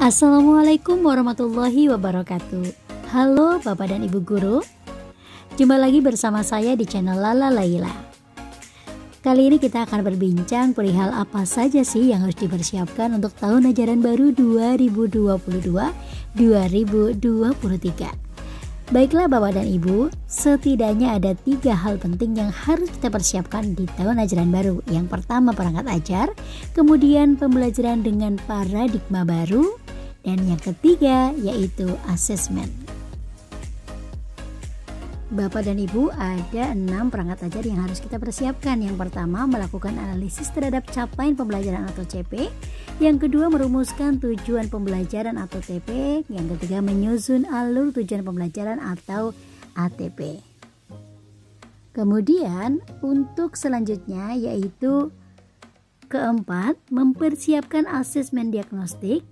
Assalamualaikum warahmatullahi wabarakatuh. Halo Bapak dan Ibu Guru, jumpa lagi bersama saya di channel Lala Laila. Kali ini kita akan berbincang perihal apa saja sih yang harus dipersiapkan untuk tahun ajaran baru 2022-2023. Baiklah Bapak dan Ibu, setidaknya ada 3 hal penting yang harus kita persiapkan di tahun ajaran baru. Yang pertama perangkat ajar, kemudian pembelajaran dengan paradigma baru, dan yang ketiga yaitu asesmen. Bapak dan Ibu, ada 6 perangkat ajar yang harus kita persiapkan. Yang pertama, melakukan analisis terhadap capaian pembelajaran atau CP. Yang kedua, merumuskan tujuan pembelajaran atau TP. Yang ketiga, menyusun alur tujuan pembelajaran atau ATP. Kemudian, untuk selanjutnya yaitu keempat, mempersiapkan asesmen diagnostik,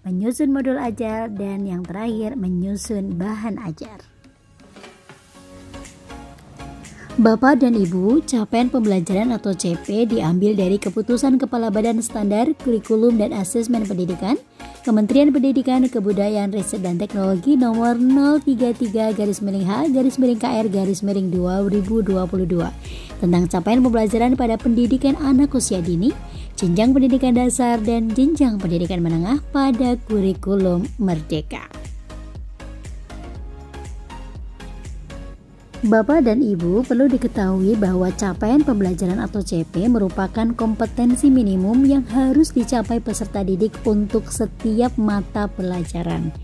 menyusun modul ajar, dan yang terakhir, menyusun bahan ajar. Bapak dan Ibu, capaian pembelajaran atau CP diambil dari Keputusan Kepala Badan Standar Kurikulum dan Asesmen Pendidikan, Kementerian Pendidikan, Kebudayaan, Riset dan Teknologi nomor 033-H-KR-2022 tentang capaian pembelajaran pada pendidikan anak usia dini, jenjang pendidikan dasar dan jenjang pendidikan menengah pada kurikulum Merdeka. Bapak dan Ibu, perlu diketahui bahwa capaian pembelajaran atau CP merupakan kompetensi minimum yang harus dicapai peserta didik untuk setiap mata pelajaran.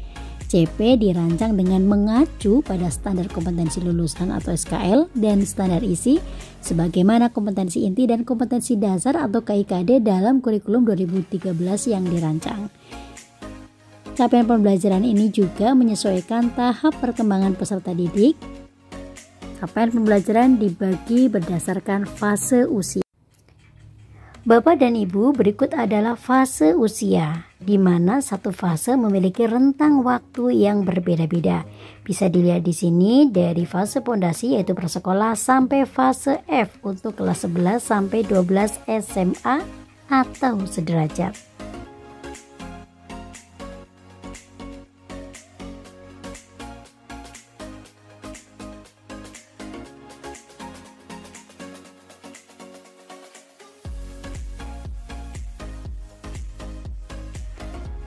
CP dirancang dengan mengacu pada standar kompetensi lulusan atau SKL dan standar isi sebagaimana kompetensi inti dan kompetensi dasar atau KIKD dalam kurikulum 2013 yang dirancang. Capaian pembelajaran ini juga menyesuaikan tahap perkembangan peserta didik. Capaian pembelajaran dibagi berdasarkan fase usia. Bapak dan Ibu, berikut adalah fase usia, di mana satu fase memiliki rentang waktu yang berbeda-beda. Bisa dilihat di sini dari fase pondasi yaitu prasekolah sampai fase F untuk kelas 11 sampai 12 SMA atau sederajat.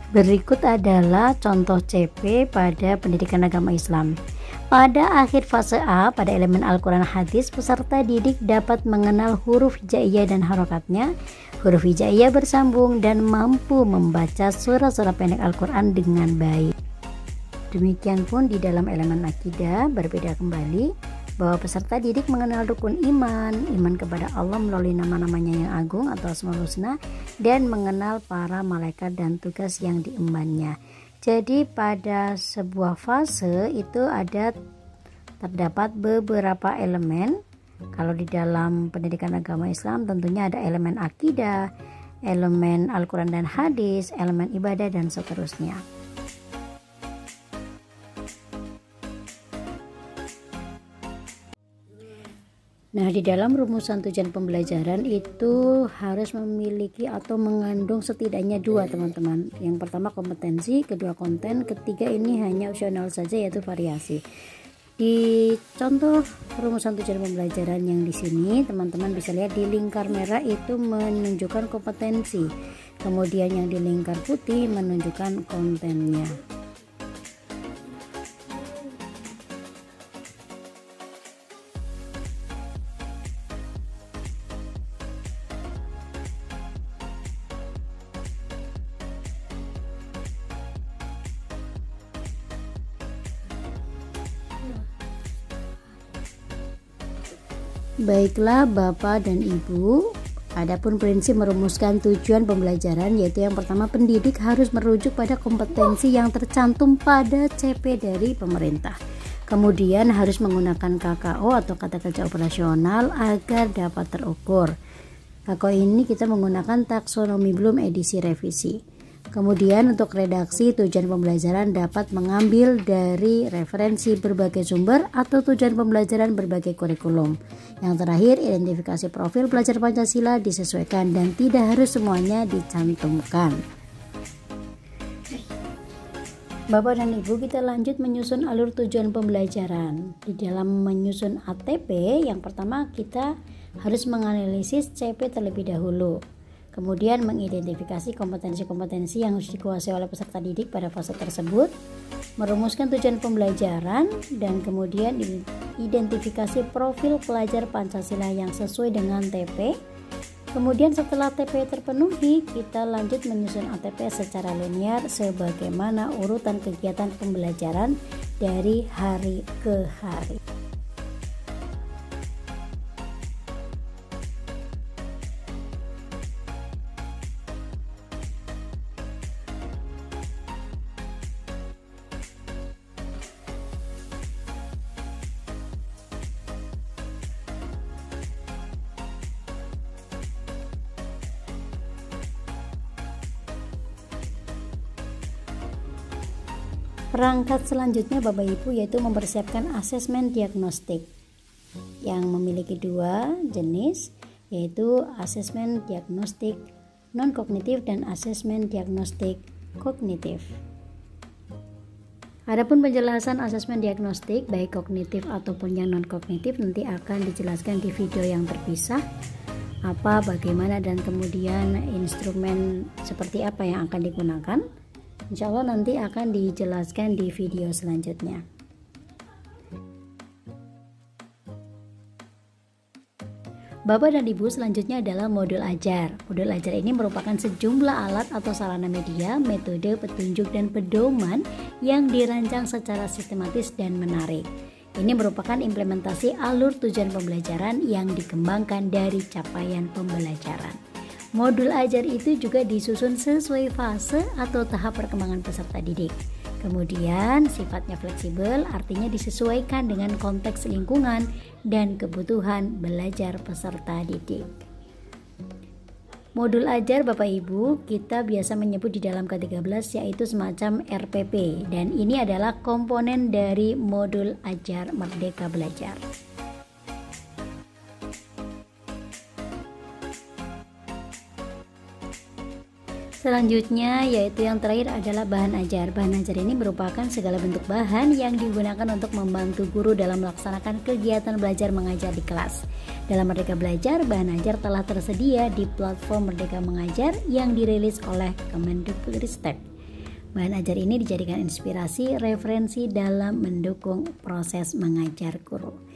Berikut adalah contoh CP pada pendidikan agama Islam. Pada akhir fase A, pada elemen Al-Quran hadis, peserta didik dapat mengenal huruf hijaiyah dan harokatnya, huruf hijaiyah bersambung, dan mampu membaca surah-surah pendek Al-Quran dengan baik. Demikian pun di dalam elemen akidah, berbeda kembali, bahwa peserta didik mengenal rukun iman kepada Allah melalui nama-namanya yang agung atau Asmaul Husna, dan mengenal para malaikat dan tugas yang diembannya. Jadi pada sebuah fase itu terdapat beberapa elemen. Kalau di dalam pendidikan agama Islam tentunya ada elemen akidah, elemen Al-Quran dan hadis, elemen ibadah, dan seterusnya. Nah, di dalam rumusan tujuan pembelajaran itu harus memiliki atau mengandung setidaknya 2, teman-teman. Yang pertama kompetensi, kedua konten, ketiga ini hanya opsional saja yaitu variasi. Di contoh rumusan tujuan pembelajaran yang di sini, teman-teman bisa lihat di lingkar merah itu menunjukkan kompetensi. Kemudian yang di lingkar putih menunjukkan kontennya. Baiklah Bapak dan Ibu, adapun prinsip merumuskan tujuan pembelajaran yaitu yang pertama, pendidik harus merujuk pada kompetensi yang tercantum pada CP dari pemerintah. Kemudian harus menggunakan KKO atau kata kerja operasional agar dapat terukur. KKO ini kita menggunakan taksonomi Bloom edisi revisi. Kemudian untuk redaksi tujuan pembelajaran dapat mengambil dari referensi berbagai sumber atau tujuan pembelajaran berbagai kurikulum. Yang terakhir, identifikasi profil pelajar Pancasila disesuaikan dan tidak harus semuanya dicantumkan. Bapak dan Ibu, kita lanjut menyusun alur tujuan pembelajaran. Di dalam menyusun ATP, yang pertama kita harus menganalisis CP terlebih dahulu. Kemudian mengidentifikasi kompetensi-kompetensi yang harus dikuasai oleh peserta didik pada fase tersebut, merumuskan tujuan pembelajaran, dan kemudian identifikasi profil pelajar Pancasila yang sesuai dengan TP. Kemudian setelah TP terpenuhi, kita lanjut menyusun ATP secara linear sebagaimana urutan kegiatan pembelajaran dari hari ke hari. Perangkat selanjutnya Bapak Ibu yaitu mempersiapkan asesmen diagnostik yang memiliki dua jenis, yaitu asesmen diagnostik non-kognitif dan asesmen diagnostik kognitif. Adapun penjelasan asesmen diagnostik baik kognitif ataupun yang non-kognitif nanti akan dijelaskan di video yang terpisah, apa, bagaimana, dan kemudian instrumen seperti apa yang akan digunakan. Insya Allah nanti akan dijelaskan di video selanjutnya. Bapak dan Ibu, selanjutnya adalah modul ajar. Modul ajar ini merupakan sejumlah alat atau sarana media, metode, petunjuk, dan pedoman yang dirancang secara sistematis dan menarik. Ini merupakan implementasi alur tujuan pembelajaran yang dikembangkan dari capaian pembelajaran. Modul ajar itu juga disusun sesuai fase atau tahap perkembangan peserta didik. Kemudian sifatnya fleksibel, artinya disesuaikan dengan konteks lingkungan dan kebutuhan belajar peserta didik. Modul ajar Bapak Ibu kita biasa menyebut di dalam K13 yaitu semacam RPP, dan ini adalah komponen dari modul ajar Merdeka Belajar. Selanjutnya yaitu yang terakhir adalah bahan ajar. Bahan ajar ini merupakan segala bentuk bahan yang digunakan untuk membantu guru dalam melaksanakan kegiatan belajar mengajar di kelas. Dalam Merdeka Belajar, bahan ajar telah tersedia di platform Merdeka Mengajar yang dirilis oleh Kemendikbudristek. Bahan ajar ini dijadikan inspirasi, referensi dalam mendukung proses mengajar guru.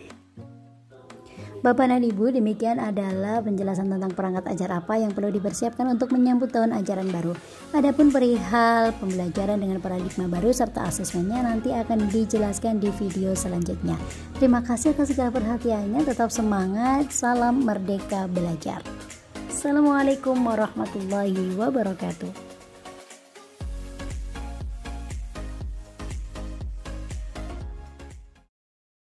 Bapak dan Ibu, demikian adalah penjelasan tentang perangkat ajar apa yang perlu dipersiapkan untuk menyambut tahun ajaran baru. Adapun perihal pembelajaran dengan paradigma baru serta asesmennya nanti akan dijelaskan di video selanjutnya. Terima kasih atas segala perhatiannya, tetap semangat, salam Merdeka Belajar. Assalamualaikum warahmatullahi wabarakatuh.